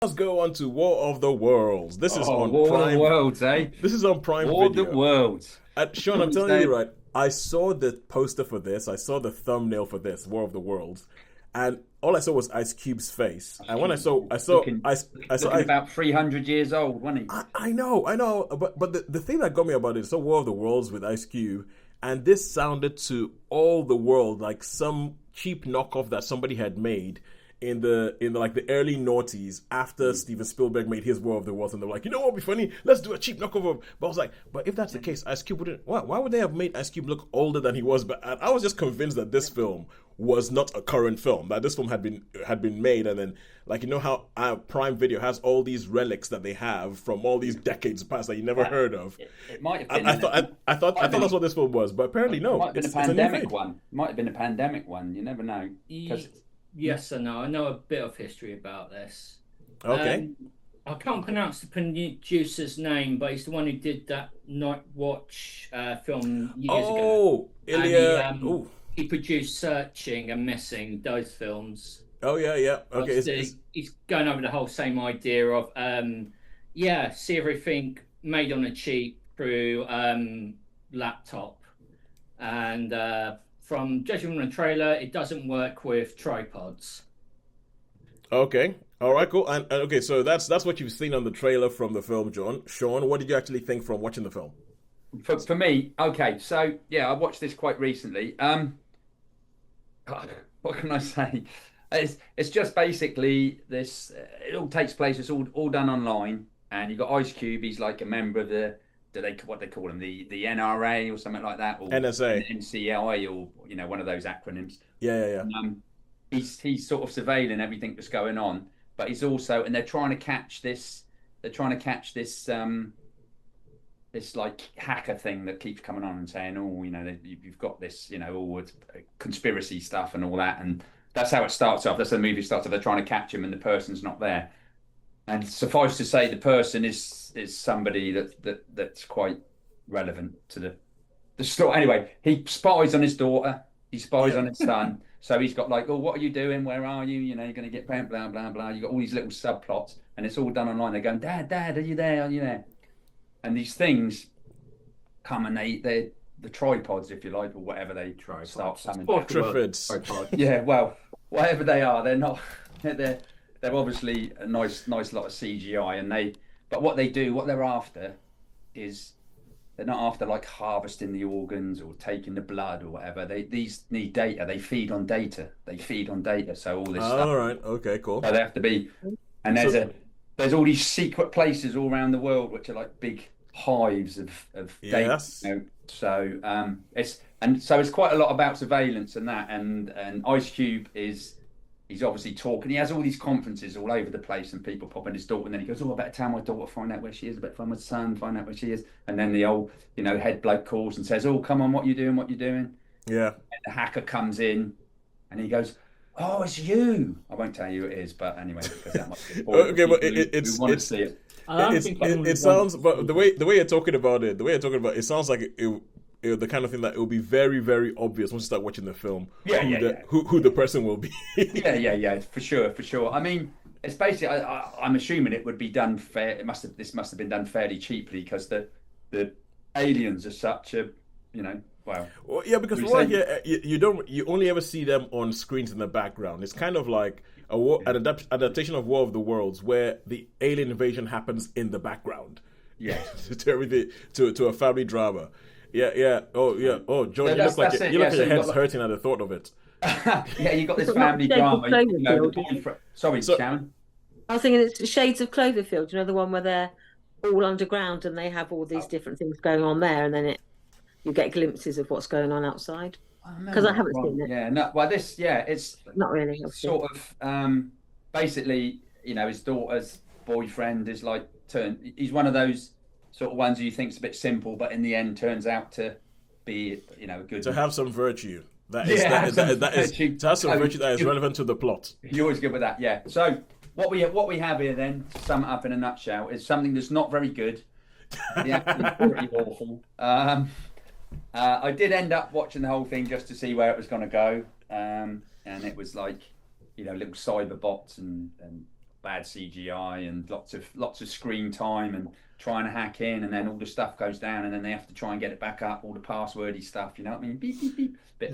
Let's go on to War of the Worlds. This is Oh, on War of the Prime. Worlds, eh? This is on Prime War of the Video. Worlds. Sean, I'm telling you, right? I saw the poster for this. I saw the thumbnail for this War of the Worlds, and all I saw was Ice Cube's face. And when I saw, I saw, Looking, I saw, looking about 300 years old, wasn't he? I know, but the thing that got me about it is so War of the Worlds with Ice Cube, and this sounded to all the world like some cheap knockoff that somebody had made in the like the early noughties after Steven Spielberg made his War of the Worlds, and they're like, you know what would be funny? Let's do a cheap knockoff of. But I was like, but if that's the case, Ice Cube wouldn't. Why would they have made Ice Cube look older than he was? But I was just convinced that this film was not a current film. That this film had been made, and then like you know how Prime Video has all these relics that they have from all these decades past that you never heard of. It might have been. I thought that's what this film was, but apparently It no. might have been a It's a new pandemic thing. one. It might have been a pandemic one. You never know. Because Yes and no. I know a bit of history about this. Okay. I can't pronounce the producer's name, but he's the one who did that Night Watch film years ago. Oh, And Ilya. Oh, he produced Searching and Missing, those films. oh yeah, yeah. Okay. He's going over the whole same idea of, see everything made on a cheap through laptop. And from judging from the trailer, it doesn't work with tripods. Okay. All right. Cool. And okay, so that's what you've seen on the trailer from the film, John. Sean, what did you actually think from watching the film? for me, okay, so yeah, I watched this quite recently. What can I say? It's just basically this. It all takes place. It's all done online, and you got Ice Cube. He's like a member of the. Do they what they call him the NRA or something like that, or NSA. NCI, or one of those acronyms. Yeah, yeah, yeah. He's sort of surveilling everything that's going on, but he's also, and they're trying to catch this. They're trying to catch this like hacker thing that keeps coming on and saying, oh, you've got this, all conspiracy stuff and all that, and that's how it starts off. That's how the movie starts off. They're trying to catch him, and the person's not there. And suffice to say, the person is somebody that's quite relevant to the story. Anyway, he spies on his daughter. He spies on his son. So he's got like, oh, what are you doing? Where are you? You're going to get blah blah blah blah. You got all these little subplots, and it's all done online. They're going, Dad, are you there? Are you there? And these things come, and they're the tripods, if you like, or whatever they start coming. Triffids. Yeah, well, whatever they are, they're not. They're obviously a nice lot of CGI, but what they're after is they're not after like harvesting the organs or taking the blood or whatever. These need data. They feed on data. So all this stuff. All right. Okay. Cool. So they have to be, and there's all these secret places all around the world which are like big hives of data. Yes. So it's quite a lot about surveillance and that, and Ice Cube he's obviously talking. He has all these conferences all over the place, and people pop in his daughter, and then he goes, "Oh, I better tell my daughter, find out where she is. I better find my son, find out where she is." And then the old, head bloke calls and says, "Oh, come on, what you doing? What you doing?" Yeah. And the hacker comes in, and he goes, "Oh, it's you." I won't tell you who it is, but anyway, because that might be Okay, but it's want to see it. It sounds, but the way you're talking about it, it sounds like the kind of thing that it will be very, very obvious once you start watching the film. Who the person will be. yeah, for sure. I mean, it's basically. I'm assuming it would be done fair. This must have been done fairly cheaply because the aliens are such a, Well, yeah, because from what I hear, you only ever see them on screens in the background. It's kind of like an adaptation of War of the Worlds, where the alien invasion happens in the background. Yeah, to everything, to a family drama. Yeah. Oh, yeah. Oh, John, you look like your head's hurting at the thought of it. Yeah, you got this family drama. Sorry, Sharon. I was thinking it's Shades of Cloverfield. The one where they're all underground and they have all these different things going on there, and then you get glimpses of what's going on outside. Because I haven't seen it. Yeah, no. Well, it's not really. Sort of. Basically, his daughter's boyfriend is like he's one of those sort of ones who you think's a bit simple, but in the end turns out to be, good. To have some virtue. That is to have some virtue that is relevant to the plot. You're always good with that, yeah. So what we have here then, to sum it up in a nutshell, is something that's not very good. The acting is pretty awful. I did end up watching the whole thing just to see where it was going to go, and it was like, little cyber bots and bad CGI and lots of screen time and trying to hack in, and then all the stuff goes down, and then they have to try and get it back up, all the passwordy stuff. You know what I mean? Beep beep beep. Bit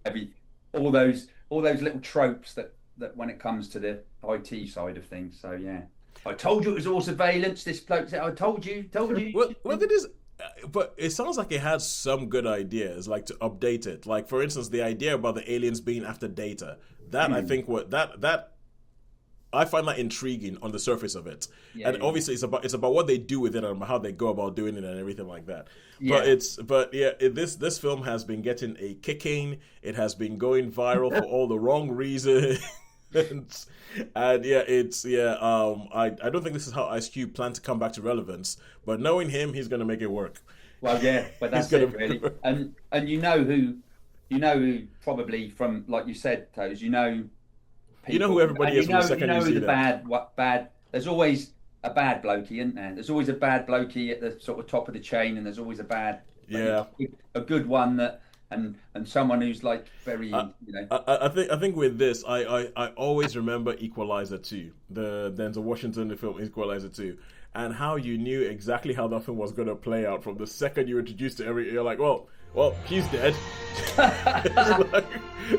like all those little tropes that when it comes to the IT side of things. So yeah, I told you it was all surveillance. This bloke said, "I told you." Well, it is. But it sounds like it had some good ideas, like to update it. Like, for instance, the idea about the aliens being after data. That I think that I find that intriguing on the surface of it. And obviously it's about what they do with it and how they go about doing it and everything like that. This film has been getting a kicking. It has been going viral for all the wrong reasons. I don't think this is how Ice Cube planned to come back to relevance, but knowing him, he's going to make it work. Well, yeah, but that's it really. And you know who probably from, like you said, Toes, people, you know who everybody is. Bad. There's always a bad blokey, isn't there? There's always a bad blokey at the sort of top of the chain, and there's always a good one that. And someone who's like very, I think with this, I always remember Equalizer 2, the Denzel Washington, the film Equalizer 2, and how you knew exactly how that film was going to play out from the second you were introduced to you're like, well, he's dead.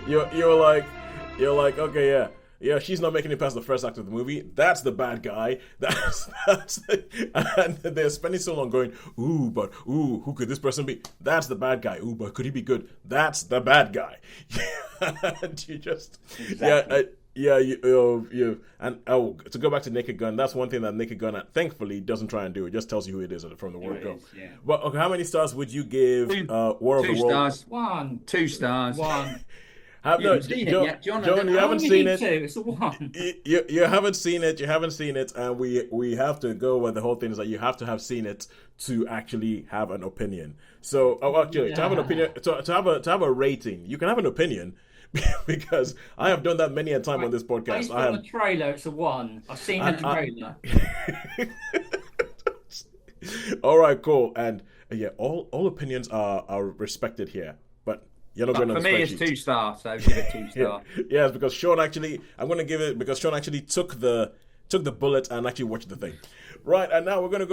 you're like, okay, yeah, she's not making it past the first act of the movie. That's the bad guy. And they're spending so long going, who could this person be? That's the bad guy. Ooh, but could he be good? That's the bad guy. And you just, to go back to Naked Gun, that's one thing that Naked Gun thankfully doesn't try and do. It just tells you who it is from the word go. Yeah. But okay, how many stars would you give War of the Worlds? 2 stars. 1. You haven't seen it yet, John. You haven't seen it. It's a 1. You haven't seen it. You haven't seen it, and we have to go where the whole thing is that you have to have seen it to actually have an opinion. So, to have an opinion, to have a rating, you can have an opinion. Because I have done that many a time on this podcast. Based on the trailer, it's a 1. I've seen the trailer. All right, cool, and all opinions are respected here. But you're not going to. For me, it's 2 stars. So give it 2 stars. Yes, because Sean actually, I'm going to give it because Sean actually took the bullet and actually watched the thing. Right, and now we're going to go